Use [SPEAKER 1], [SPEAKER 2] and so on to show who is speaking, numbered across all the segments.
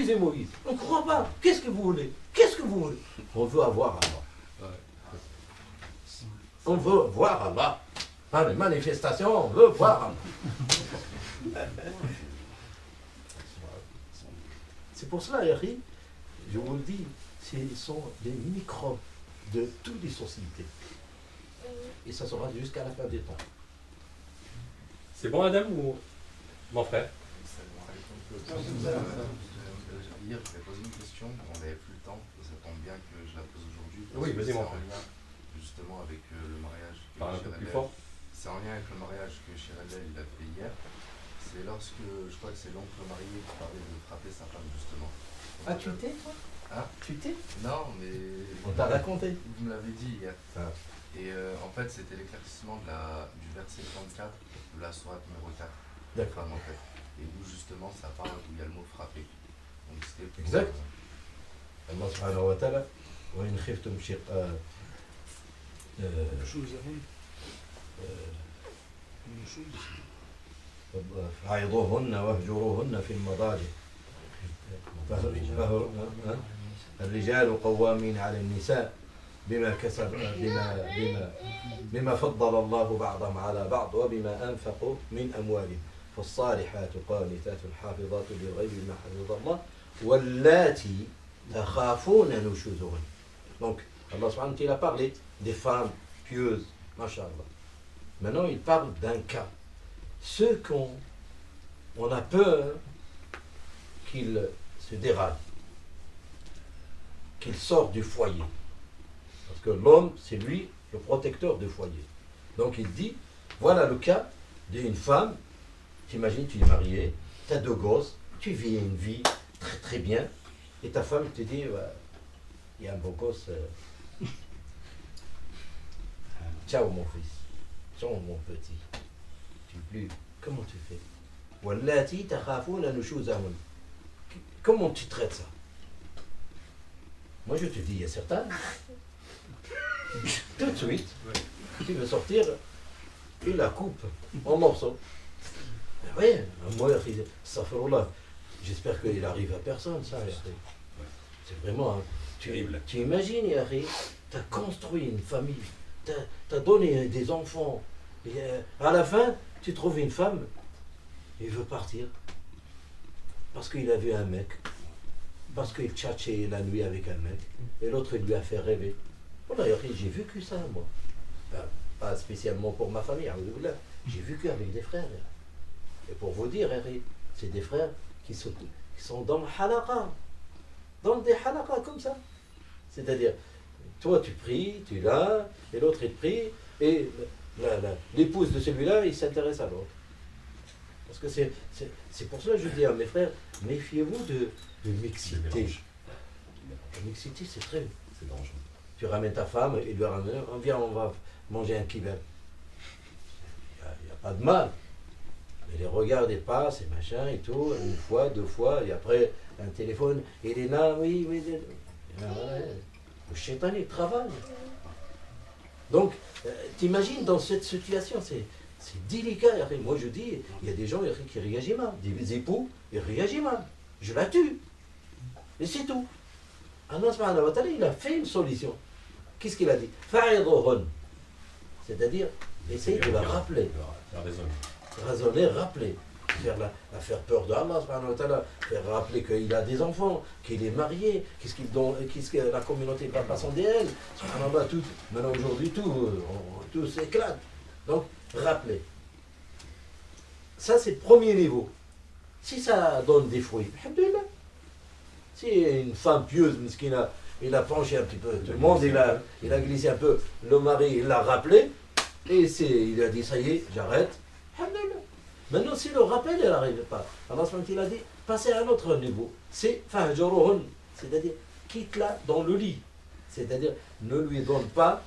[SPEAKER 1] disait Moïse. On ne croit pas. Qu'est-ce que vous voulez? Qu'est-ce que vous voulez? On veut avoir Allah. On veut voir Allah. Dans les manifestations, on veut voir Allah. C'est pour cela, Yahri, je vous le dis, ce sont des microbes de toutes les sociétés. Et ça sera jusqu'à la fin des temps.
[SPEAKER 2] C'est bon, Adam, ou mon frère?
[SPEAKER 3] Hier, je vais poser une question, on n'avait plus le temps, et ça tombe bien que je la pose aujourd'hui.
[SPEAKER 2] Oui, vas-y, mon frère.
[SPEAKER 3] C'est en lien justement avec le mariage.
[SPEAKER 2] Parle un peu plus fort.
[SPEAKER 3] C'est en lien avec le mariage que Chiralel il a fait hier. C'est lorsque, je crois que c'est l'oncle marié qui parlait de frapper sa femme, justement.
[SPEAKER 1] Ah, tu t'es, toi?
[SPEAKER 3] Hein?
[SPEAKER 1] Tu t'es?
[SPEAKER 3] Non, mais...
[SPEAKER 1] On t'a raconté.
[SPEAKER 3] Vous me l'avez dit hier.
[SPEAKER 1] Ah.
[SPEAKER 3] Et en fait, c'était l'éclaircissement du verset 34 de la sourate numéro 4.
[SPEAKER 1] D'accord.
[SPEAKER 3] En fait. Et où justement ça parle, où il y a le mot frapper. Donc c'était pour,
[SPEAKER 1] exact. Allah subhanahu wa ta'ala, wa in khiftum shiqqa فعظوهن واهجروهن في المضاجع الرجال قوامين على النساء بما فضل الله بعضهم على بعض وبما أنفقوا من أموالهم فالصالحات قانتات حافظات للغيب بما حفظ الله واللاتي تخافون نشوزهن. Donc Allah subhanahu wa ta'ala a parlé des femmes pieuses, mashallah. Maintenant il parle d'un cas. Ceux qu'on a peur qu'ils se déragent, qu'ils sortent du foyer. Parce que l'homme, c'est lui le protecteur du foyer. Donc il dit, voilà le cas d'une femme, t'imagines, tu es marié, tu as 2 gosses, tu vis une vie très très bien, et ta femme te dit, il y a un beau gosse, ciao mon fils, ciao mon petit, tu plus, comment tu fais? Comment tu traites ça? Moi je te dis, il y a certains, tout de suite, tu veux sortir, il la coupe en morceaux. Oui, moi, j'espère qu'il arrive à personne, ça. C'est vraiment, hein, tu imagines, Yahri, tu as construit une famille, tu as donné des enfants, et à la fin, tu trouves une femme, il veut partir, parce qu'il a vu un mec, parce qu'il tchatchait la nuit avec un mec, et l'autre il lui a fait rêver. Voilà, j'ai vécu ça, moi. Pas spécialement pour ma famille, j'ai vécu avec des frères. Et pour vous dire, c'est des frères qui sont dans le halaqa, dans des halaqas comme ça. C'est-à-dire, toi tu pries, tu l'as, et l'autre il prie, et l'épouse de celui-là, il s'intéresse à l'autre. Parce que c'est pour cela que je dis à mes frères, méfiez-vous de mixité. La mixité, c'est dangereux. Tu ramènes ta femme, et lui ramène, viens, on va manger un kebab. Il n'y a pas de mal. Mais les regards dépassent, et machin, et tout, 1 fois, 2 fois, et après, un téléphone, il est là, oui. Le shaitan, il travaille. Donc, t'imagines dans cette situation, c'est délicat. Moi, je dis, il y a des gens qui réagissent mal, des époux, ils réagissent mal. Je la tue. Et c'est tout. Allah subhanahu wa ta'ala, il a fait une solution. Qu'est-ce qu'il a dit? C'est-à-dire, essaye de la rappeler. Raisonner, rappeler. Faire peur d'Allah subhanahu wa ta'ala, faire rappeler qu'il a des enfants, qu'il est marié, qu'est-ce que la communauté va pas s'en elle. Subhanallah, maintenant aujourd'hui, tout s'éclate. Donc, rappeler. Ça, c'est le premier niveau. Si ça donne des fruits, alhamdoulilah. Si une femme pieuse, miskina, il a penché un petit peu tout le monde, il a glissé un peu, le mari, il l'a rappelé, et il a dit, ça y est, j'arrête. Alhamdoulilah. Maintenant, si le rappel, il n'arrive pas, Allah il a dit, passez à un autre niveau. C'est fahjaruhun, c'est-à-dire, quitte-la dans le lit. C'est-à-dire, ne lui donne pas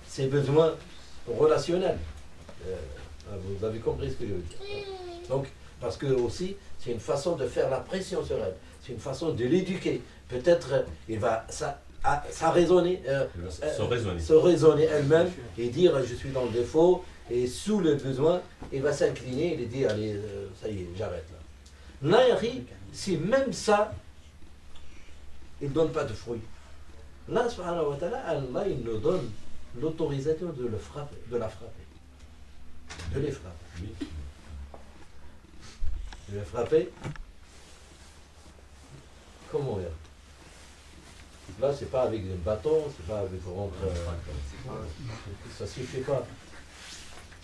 [SPEAKER 1] ses besoins relationnels. Vous avez compris ce que je veux dire. Donc, parce que aussi, c'est une façon de faire la pression sur elle. C'est une façon de l'éduquer. Peut-être il va se raisonner elle-même et dire je suis dans le défaut et sous le besoin, il va s'incliner et dire allez, ça y est, j'arrête là. Là, si même ça, il ne donne pas de fruits. Là, subhanahu wa ta'ala, Allah, il nous donne l'autorisation de la frapper. De les frapper. De les frapper. Comment dire? Là, c'est pas avec un bâton, c'est pas avec rentre. Ça suffit pas.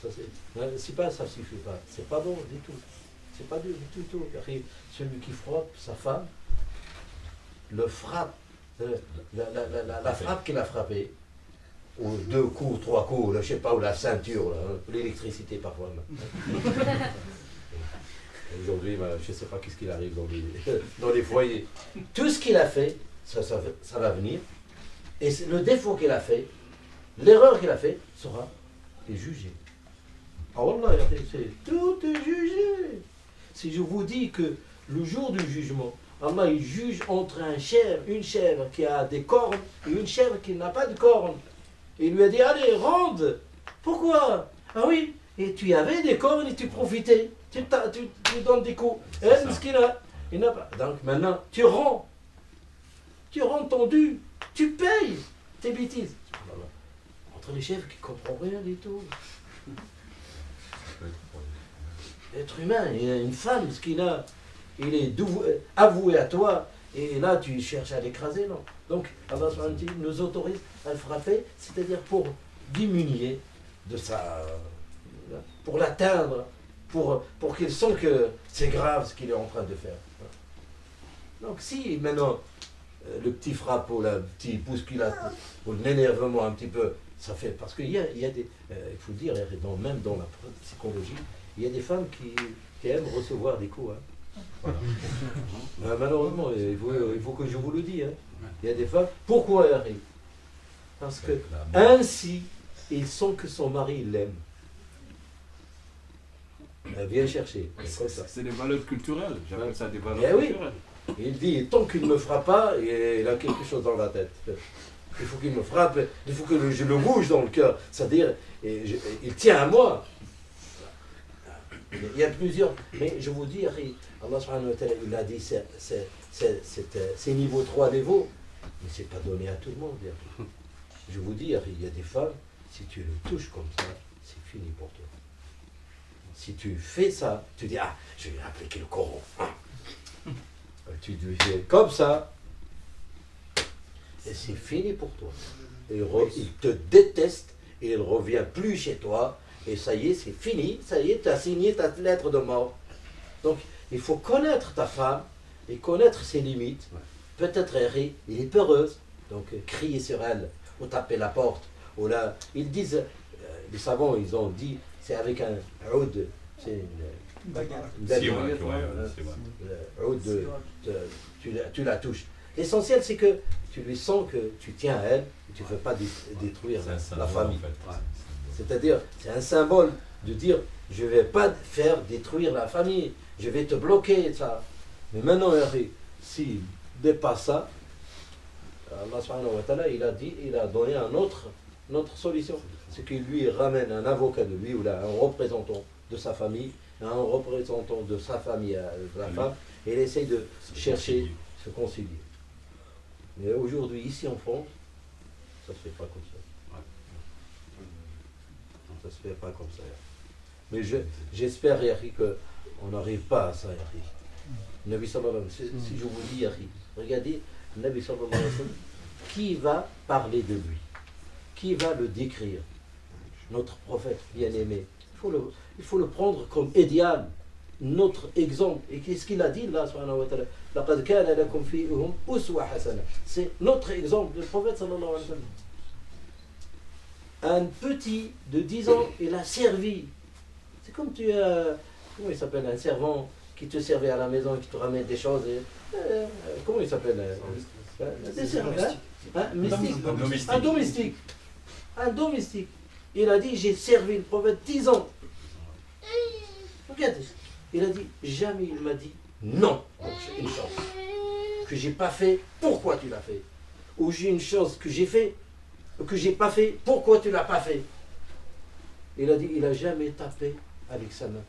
[SPEAKER 1] Ça suffit pas. C'est pas bon du tout. C'est pas du tout. Celui qui frappe sa femme, le frappe, la frappe qu'il a frappée, ou 2 coups, 3 coups, là, je sais pas, ou la ceinture, l'électricité parfois. Aujourd'hui, je ne sais pas qu'est-ce qu'il arrive dans les foyers. Tout ce qu'il a fait, ça va venir. Et le défaut qu'il a fait, l'erreur qu'il a fait, sera jugé. Ah wallah, tout est jugé. Si je vous dis que le jour du jugement, Allah il juge entre une chèvre qui a des cornes et une chèvre qui n'a pas de cornes. Et il lui a dit, allez, rende. Pourquoi? Ah oui, et tu avais des cornes et tu profitais. Tu donnes des coups. Elle, ce qu'il a, il n'a pas. Donc maintenant, tu rends. Tu rends ton dû. Tu payes tes bêtises. Entre les chefs qui ne comprennent rien du tout. Être humain, il a une femme, ce qu'il a, il est avoué à toi. Et là, tu cherches à l'écraser, non. Donc, Allah nous autorise à le frapper, c'est-à-dire pour diminuer de sa... pour l'atteindre, pour qu'il sente que c'est grave ce qu'il est en train de faire. Donc si maintenant le petit frappe ou le petit bousculade ou l'énervement un petit peu, ça fait... Parce qu'il y a des... il faut dire, même dans la psychologie, il y a des femmes qui aiment recevoir des coups. Hein. Voilà. Malheureusement, il faut que je vous le dise. Hein. Il y a des femmes... Pourquoi elles arrivent? Parce que ainsi, ils sentent que son mari l'aime. Viens chercher.
[SPEAKER 4] C'est des valeurs culturelles. J'appelle ça des valeurs culturelles.
[SPEAKER 1] Il dit, tant qu'il ne me frappe pas, il a quelque chose dans la tête. Il faut qu'il me frappe, il faut que je le bouge dans le cœur. C'est-à-dire, il tient à moi. Il y a plusieurs. Mais je vous dis, Allah subhanahu wa ta'ala, il a dit ces niveaux 3 niveaux, mais ce n'est pas donné à tout le monde. Je vous dis, il y a des femmes, si tu le touches comme ça, c'est fini pour toi. Si tu fais ça, tu dis, ah, je vais appliquer le Coran. Tu fais comme ça, et c'est fini pour toi. Il te déteste, et il ne revient plus chez toi, et ça y est, c'est fini, ça y est, tu as signé ta lettre de mort. Donc, il faut connaître ta femme, et connaître ses limites. Peut-être elle est peureuse, donc crier sur elle, ou taper la porte, ou là, ils disent, les savants, ils ont dit, c'est avec un oud, c'est une baguette. Tu la touches. L'essentiel, c'est que tu lui sens que tu tiens à elle et tu ne veux pas détruire la famille. En fait. C'est-à-dire, c'est un symbole de dire, je ne vais pas faire détruire la famille, je vais te bloquer, ça. Mais maintenant, s'il dépasse ça, Allah subhanahu wa ta'ala, il a donné une autre solution. C'est qu'il lui ramène un avocat de lui, ou là, un représentant de sa famille, un représentant de sa famille, de la femme, et il essaye de chercher, se concilier. Mais aujourd'hui, ici en France, ça ne se fait pas comme ça. Ça ne se fait pas comme ça. Mais j'espère, Yahri, qu'on n'arrive pas à ça, Yahri. Nabi sallallahu alayhi wa sallam, si je vous dis, Yahri, regardez, Nabi sallallahu alayhi wa sallam, qui va parler de lui? Qui va le décrire? Notre prophète bien-aimé. Il faut le prendre comme idéal, notre exemple. Et qu'est-ce qu'il a dit là, subhanahu wa ta'ala? لَقَدْ كَانَ لَكُمْ فِيهِمْ أُسْوَةٌ حَسَنَةٌ. C'est notre exemple, le prophète sallallahu alayhi wa sallam. Un petit de 10 ans, il a servi. C'est comme tu as, comment il s'appelle, un servant qui te servait à la maison, qui te ramène des choses. Comment il s'appelle? Des servants. Un domestique. Un domestique. Il a dit, j'ai servi le prophète 10 ans. Regardez. Il a dit, jamais il m'a dit non. Donc, j'ai une chose que j'ai pas fait, pourquoi tu l'as fait? Ou j'ai une chose que j'ai fait, que j'ai pas fait, pourquoi tu l'as pas fait? Il a dit, il a jamais tapé avec sa main.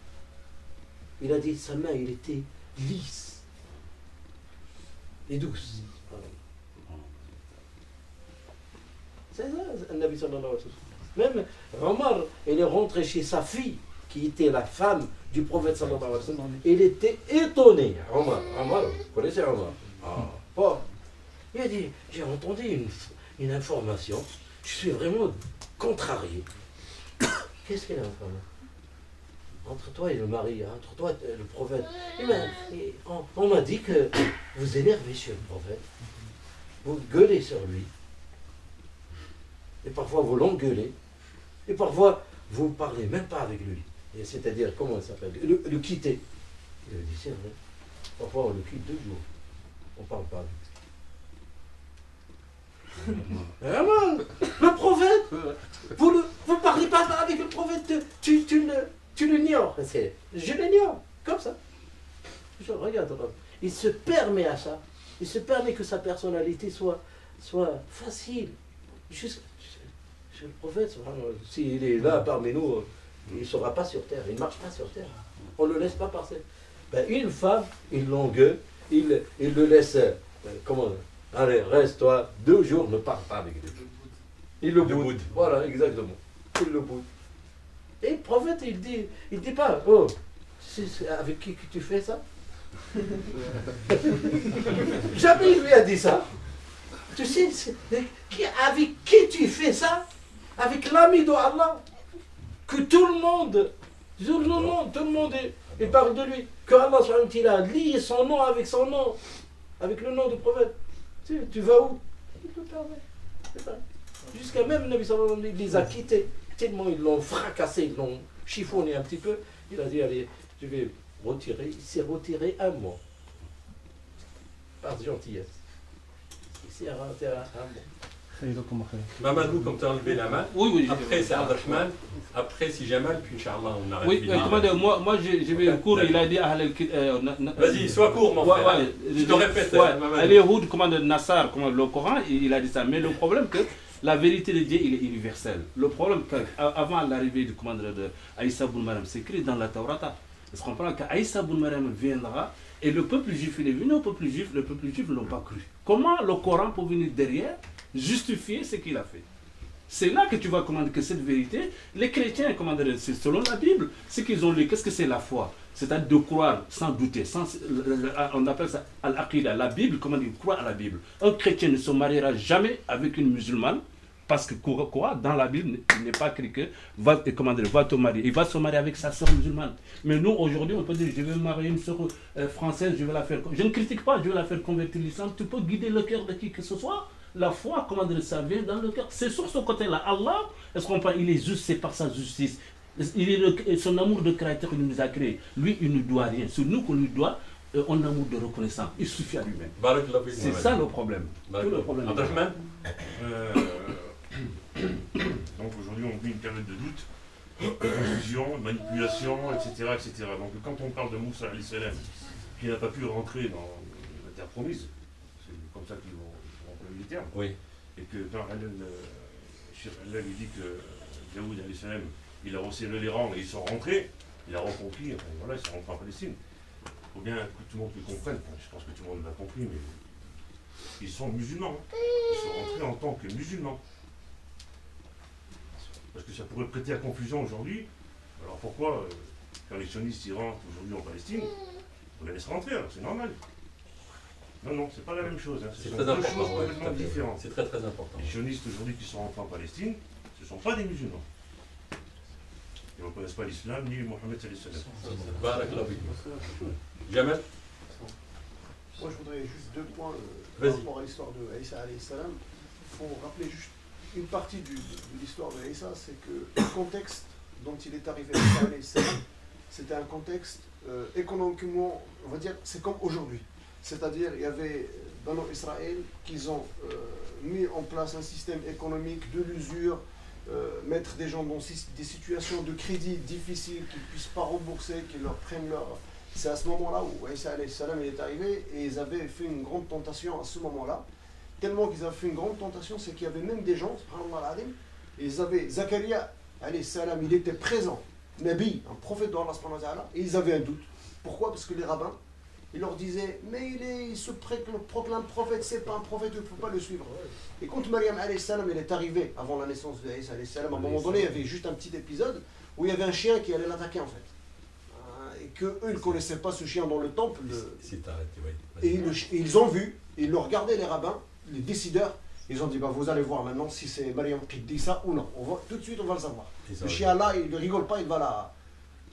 [SPEAKER 1] Il a dit, sa main, il était lisse et douce. C'est ça, le Nabi sallallahu alayhi wa sallam. Même Omar, il est rentré chez sa fille, qui était la femme du prophète sallallahu alayhi wa sallam. Il était étonné. Omar, vous connaissez Omar? Bon. Il a dit, j'ai entendu une information, je suis vraiment contrarié. Qu'est-ce qu'il a information? Entre toi et le mari, entre toi et le prophète. On m'a dit que vous énervez sur le prophète, vous gueulez sur lui, et parfois vous l'engueulez, et parfois vous ne parlez même pas avec lui. C'est-à-dire, comment ça s'appelle? Le quitter. Il a dit, c'est vrai. Parfois on le quitte 2 jours, on ne parle pas avec lui. Le prophète, vous ne parlez pas avec le prophète, tu l'ignores. Je l'ignore, comme ça. Je regarde, il se permet à ça. Il se permet que sa personnalité soit facile. Juste, le prophète, s'il est là parmi nous, il ne sera pas sur terre, il ne marche pas sur terre. On ne le laisse pas passer. Une femme, il l'engueule, il le laisse, comment? Allez, reste toi, 2 jours, ne parle pas avec lui. Il le boude. Voilà, exactement. Il le boude. Et le prophète, il dit pas, oh, c'est avec qui que tu fais ça? Jamais il lui a dit ça. Tu sais, avec qui tu fais ça? Avec l'ami d'Allah. Que tout le monde, il parle de lui. Que Allah il a lié son nom avec son nom, avec le nom du prophète. Tu vas où? Il te permet. Jusqu'à même Nabi sallallahu alayhi wa sallam, il les a quittés. Tellement ils l'ont fracassé, ils l'ont chiffonné un petit peu. Il a dit, allez, je vais retirer. Il s'est retiré 1 mois. Par gentillesse. Il s'est retiré 1 mois.
[SPEAKER 2] Mamadou, comme tu as enlevé la main.
[SPEAKER 5] Oui.
[SPEAKER 2] Après, c'est Abdelrahman. Après, si Jamal, puis Inch'Allah, on arrête.
[SPEAKER 5] Oui, moi j'ai vu un cours, il a dit.
[SPEAKER 2] Vas-y, sois court, mon frère. Je te répète.
[SPEAKER 5] Al-Yahoud, Nassar, le Coran, il a dit ça. Mais le problème, que la vérité de Dieu, il est universel. Le problème, avant l'arrivée du commandeur de Aïssa Boun Mariam, c'est écrit dans la Taurata. On se comprend qu'Aïssa Boun Mariam viendra et le peuple juif, il est venu au peuple juif, le peuple juif ne l'a pas cru. Comment le Coran peut venir derrière justifier ce qu'il a fait? C'est là que tu vas commander que cette vérité, les chrétiens, c'est selon la Bible, ce qu'ils ont lu, qu'est-ce que c'est la foi? C'est-à-dire de croire sans douter, on appelle ça al-aqida, la Bible, comment dire, croire à la Bible. Un chrétien ne se mariera jamais avec une musulmane, parce que quoi, dans la Bible, il n'est pas écrit que va te marier. Il va se marier avec sa soeur musulmane. Mais nous, aujourd'hui, on peut dire, je vais marier une soeur française, je vais la faire. Je ne critique pas, je vais la faire convertir l'islam. Tu peux guider le cœur de qui que ce soit. La foi, ça vient dans le cœur. C'est sur ce côté-là. Allah, est-ce qu'on parle, il est juste, c'est par sa justice. Son amour de créateur, il nous a créé. Lui, il ne doit rien. C'est nous qu'on lui doit un amour de reconnaissance. Il suffit à lui-même. C'est ça le problème. Tout le problème.
[SPEAKER 2] Abdelrahman.
[SPEAKER 6] Donc aujourd'hui on vit une période de doute, de confusion, de manipulation, etc., etc. Donc quand on parle de Moussa alayhi salam, qui n'a pas pu rentrer dans la terre promise, c'est comme ça qu'ils vont employer les termes,
[SPEAKER 2] oui.
[SPEAKER 6] Et que quand Allah lui dit que Daoud alayhi salam, il a resserré les rangs et ils sont rentrés, il a reconquis, enfin voilà, ils sont rentrés en Palestine. Il faut bien que tout le monde le comprenne, enfin, je pense que tout le monde l'a compris, mais ils sont musulmans, ils sont rentrés en tant que musulmans. Parce que ça pourrait prêter à confusion aujourd'hui. Alors pourquoi, quand les sionistes y rentrent aujourd'hui en Palestine, on les laisse rentrer, alors c'est normal. Non, c'est pas la même chose. Hein.
[SPEAKER 2] C'est très important.
[SPEAKER 6] Complètement différentes.
[SPEAKER 2] C'est très important.
[SPEAKER 6] Les sionistes aujourd'hui qui sont rentrés en Palestine, ce ne sont pas des musulmans. Ils ne reconnaissent pas l'islam ni Mohammed sallallahu alayhi wa sallam.
[SPEAKER 2] Jamal.
[SPEAKER 7] Moi je voudrais juste 2 points par rapport à l'histoire de Aïssa alayhi salam. Il faut rappeler juste une partie de l'histoire de Aïssa, c'est que le contexte dont il est arrivé à Aïssa, c'était un contexte économiquement, on va dire, c'est comme aujourd'hui. C'est-à-dire, il y avait Banu Israël qui ont mis en place un système économique de l'usure, mettre des gens dans des situations de crédit difficiles, qu'ils ne puissent pas rembourser, qu'ils leur prennent leur... C'est à ce moment-là où Aïssa alayhi salam est arrivé et ils avaient fait une grande tentation à ce moment-là. Tellement qu'ils avaient fait une grande tentation, c'est qu'il y avait même des gens, et ils avaient Zakaria, alayhi salam, il était présent, Nabi, un prophète d'Allah, et ils avaient un doute. Pourquoi? Parce que les rabbins, il leur disait, mais il se proclame prophète, c'est pas un prophète, il ne faut pas le suivre. Et quand Maryam alayhi salam, elle est arrivée avant la naissance de Isa alayhi salam, à un moment donné, il y avait juste un petit épisode où il y avait un chien qui allait l'attaquer en fait. Et qu'eux, ils ne connaissaient pas ce chien dans le temple. Et ils ont vu, ils l'ont regardé les rabbins, les décideurs, ils ont dit, bah, vous allez voir maintenant si c'est Maryam qui dit ça ou non. Tout de suite, on va le savoir. Le chien là, il ne rigole pas, il va là.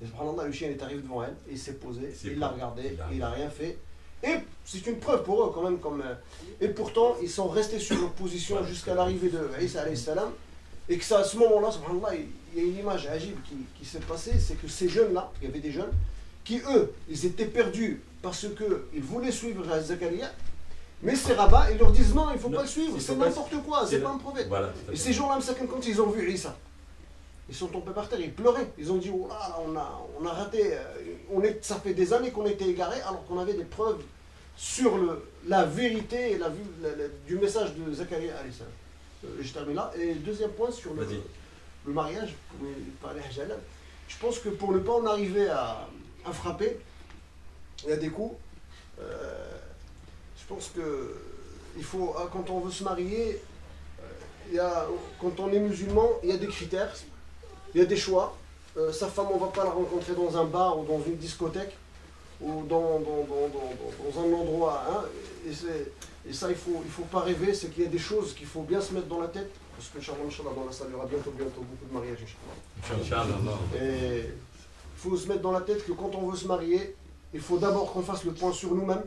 [SPEAKER 7] Et subhanallah, le chien est arrivé devant elle, il s'est posé, il l'a regardé, il n'a rien fait. Et c'est une preuve pour eux quand même. Et pourtant, ils sont restés sur leur position jusqu'à l'arrivée de Isa alayhi salam. Et que ça, à ce moment-là, subhanallah, il y a une image agible qui s'est passée, c'est que ces jeunes-là, il y avait des jeunes, qui eux, ils étaient perdus parce qu'ils voulaient suivre Zakaria. Mais ces rabbins, ils leur disent non, il ne faut pas le suivre, c'est n'importe quoi, c'est pas un prophète. Voilà, et ces gens-là, quand ils ont vu Isa, ils sont tombés par terre, ils pleuraient. Ils ont dit, oh là, on a raté, ça fait des années qu'on était égarés, alors qu'on avait des preuves sur la vérité et du message de Zakaria alayhi salam. Je termine là. Et deuxième point sur le mariage, comme il parlait à Jalal, je pense que pour ne pas en arriver à frapper, il y a des coups. Je pense que il faut, quand on veut se marier, quand on est musulman, il y a des critères, il y a des choix. Sa femme, on ne va pas la rencontrer dans un bar ou dans une discothèque ou dans un endroit. Hein, et ça, il faut pas rêver, c'est qu'il y a des choses qu'il faut bien se mettre dans la tête. Parce que, Inch'Allah, dans la salle, il y aura bientôt beaucoup de mariages. Et il faut se mettre dans la tête que quand on veut se marier, il faut d'abord qu'on fasse le point sur nous-mêmes,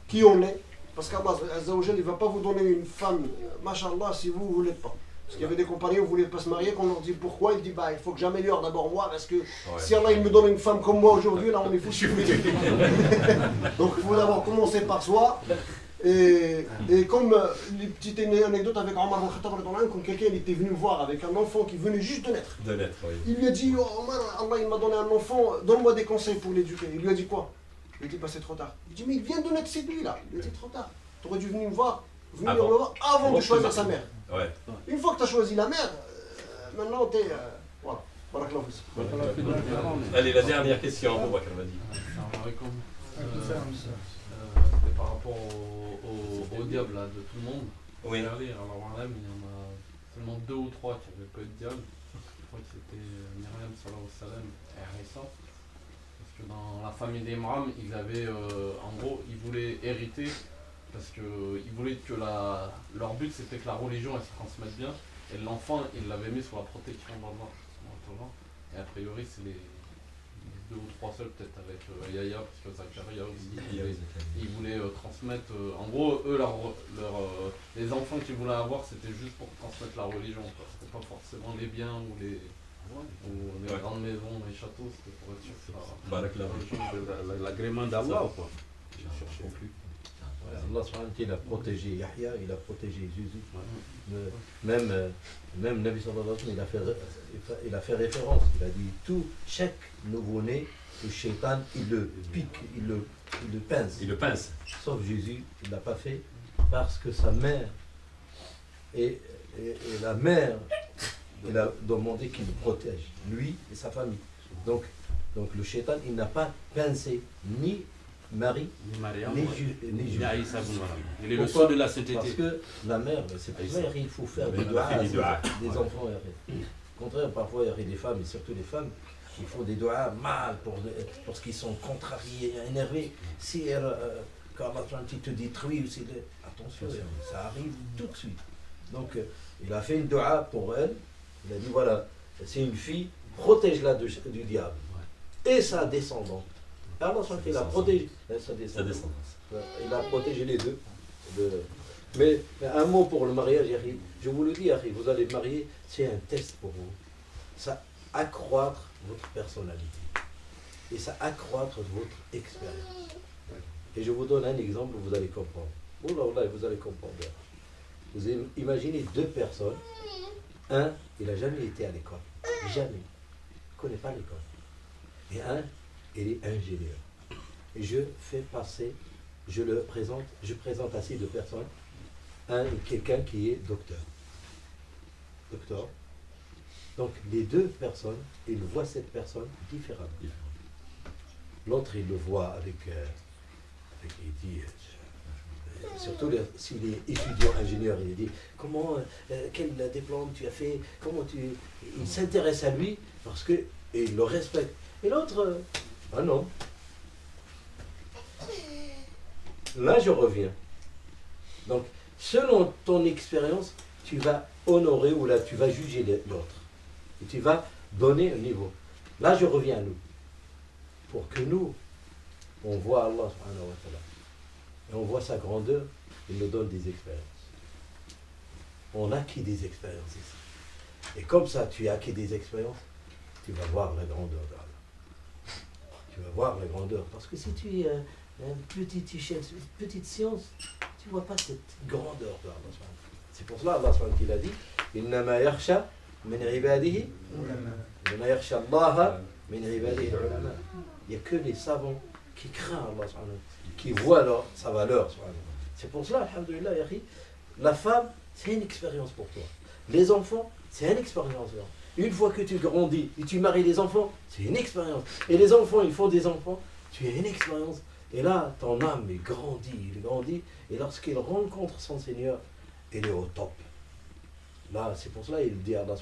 [SPEAKER 7] qui on est. Parce qu'Allah il ne va pas vous donner une femme, mashallah, si vous ne voulez pas. Parce qu'il y avait des compagnons qui ne voulaient pas se marier, qu'on leur dit pourquoi, il dit bah il faut que j'améliore d'abord moi, parce que si Allah il me donne une femme comme moi aujourd'hui, là on est foutu. Donc il faut d'abord commencer par soi. Et comme les petites anecdotes avec Omar ibn Khattab, quand quelqu'un était venu voir avec un enfant qui venait juste de naître. Il lui a dit oh, Omar, Allah il m'a donné un enfant, donne-moi des conseils pour l'éduquer. Il lui a dit quoi? Il dit, bah, c'est trop tard. Il dit, mais il vient de naître, c'est lui là. Il dit, trop tard. Tu aurais dû venir me voir, avant de choisir sa mère. Ouais. Une fois que tu as choisi la mère, maintenant tu es. Voilà.
[SPEAKER 2] Allez, la dernière question, Boubacar, vas-y.
[SPEAKER 8] C'était par rapport au diable là, de tout le monde.
[SPEAKER 2] Oui.
[SPEAKER 8] Alors, il y en a seulement 2 ou 3 qui n'avaient pas eu de diable. Je crois que c'était Myriam, sallallahu alayhi wa sallam, et Aïssa. Dans la famille d'Imram, ils avaient, en gros, ils voulaient hériter parce qu'ils voulaient que leur but c'était que la religion elle se transmette bien et l'enfant ils l'avaient mis sous la protection d'Allah. Et a priori c'est les 2 ou 3 seuls peut-être avec Yahya parce que Zakaria aussi ils voulaient transmettre, en gros eux les enfants qu'ils voulaient avoir c'était juste pour transmettre la religion, c'était pas forcément les biens ou les grandes maisons, les châteaux, c'était pour être sûr que
[SPEAKER 5] l'agrément d'Allah ou quoi.
[SPEAKER 1] Allah il a protégé Yahya, il a protégé Jésus. Même Nabi sallallahu alayhi wa sallam, il a fait référence, il a dit chaque nouveau-né, le shaitan, il le pique, il le pince.
[SPEAKER 2] Il le pince.
[SPEAKER 1] Sauf Jésus, il ne l'a pas fait parce que sa mère et la mère, il a demandé qu'il le protège, lui et sa famille. Donc le shaitan, il n'a pas pincé ni Marie, ni Jésus.
[SPEAKER 5] Il est le son de la sainteté.
[SPEAKER 1] Parce que la mère, c'est pour ça qu'il faut faire des enfants. Au contraire, parfois, il y a des femmes, et surtout les femmes, qui font des doigts mal parce qu'ils sont contrariés, énervés. Si quand l'Atlantique te détruit, attention, ça arrive tout de suite. Donc, il a fait une doua pour elle. Il a dit voilà, c'est une fille, protège-la du diable. Et sa descendance. Allah il a protégé sa descendance. Il a protégé les deux. Mais un mot pour le mariage, je vous le dis, vous allez marier, c'est un test pour vous. Ça accroître votre personnalité. Et ça accroître votre expérience. Et je vous donne un exemple, vous allez comprendre. Oh là, vous allez comprendre. Vous imaginez 2 personnes. Un, il n'a jamais été à l'école. Jamais. Il ne connaît pas l'école. Et un, il est ingénieur. Et je présente à ces 2 personnes quelqu'un qui est docteur. Donc les 2 personnes, ils voient cette personne différemment. L'autre, il le voit avec il dit, surtout s'il est étudiant ingénieur, il dit comment, quel diplôme tu as fait, comment tu. Il s'intéresse à lui parce que et il le respecte. Et l'autre, ah non. Là, je reviens. Donc, selon ton expérience, tu vas honorer ou là, tu vas juger l'autre. Et tu vas donner un niveau. Là, je reviens à nous. Pour que nous, on voit Allah subhanahu wa ta'ala. Et on voit sa grandeur, il nous donne des expériences. On a acquis des expériences ici. Et comme ça, tu as acquis des expériences, tu vas voir la grandeur d'Allah. Tu vas voir la grandeur. Parce que si tu es une petite science, tu ne vois pas cette grandeur d'Allah. C'est pour cela Allah qu'il a dit Innama yakhsha min ibadihi Innama yakhsha Allah min ibadihi ulama. Il n'y a que les savants qui craignent Allah, qui voient sa valeur. C'est pour cela, alhamdoulilah, la femme, c'est une expérience pour toi. Les enfants, c'est une expérience. Une fois que tu grandis et tu maries les enfants, c'est une expérience. Et les enfants, ils font des enfants, tu as une expérience. Et là, ton âme, il grandit. Et lorsqu'il rencontre son Seigneur, il est au top. Là, c'est pour cela qu'il dit à Allah,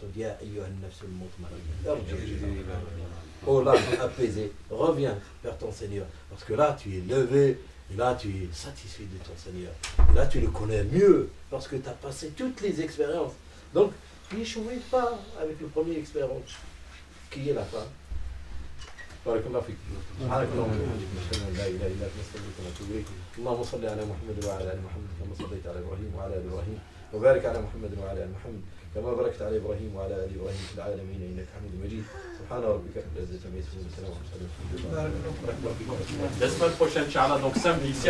[SPEAKER 1] oh l'âme apaisée, reviens vers ton Seigneur. Parce que là, tu es levé, et là, tu es satisfait de ton Seigneur. Et là, tu le connais mieux, parce que tu as passé toutes les expériences. Donc, n'échouez pas avec le premier expérience, qui est la femme. بارك الله فيك. سبحانك اللهم وبحمدك نشهد ان لا اله الا انت نستغفرك ونتوب اليك. اللهم صل على محمد وعلى ال محمد كما صليت على ابراهيم وعلى ال ابراهيم وبارك على محمد وعلى ال محمد كما باركت على ابراهيم وعلى ال ابراهيم في العالمين انك حميد مجيد. سبحان ربك رب العزه عما يصفون وسلام على المرسلين.
[SPEAKER 2] La semaine prochaine, Inch'Allah, donc samedi ici.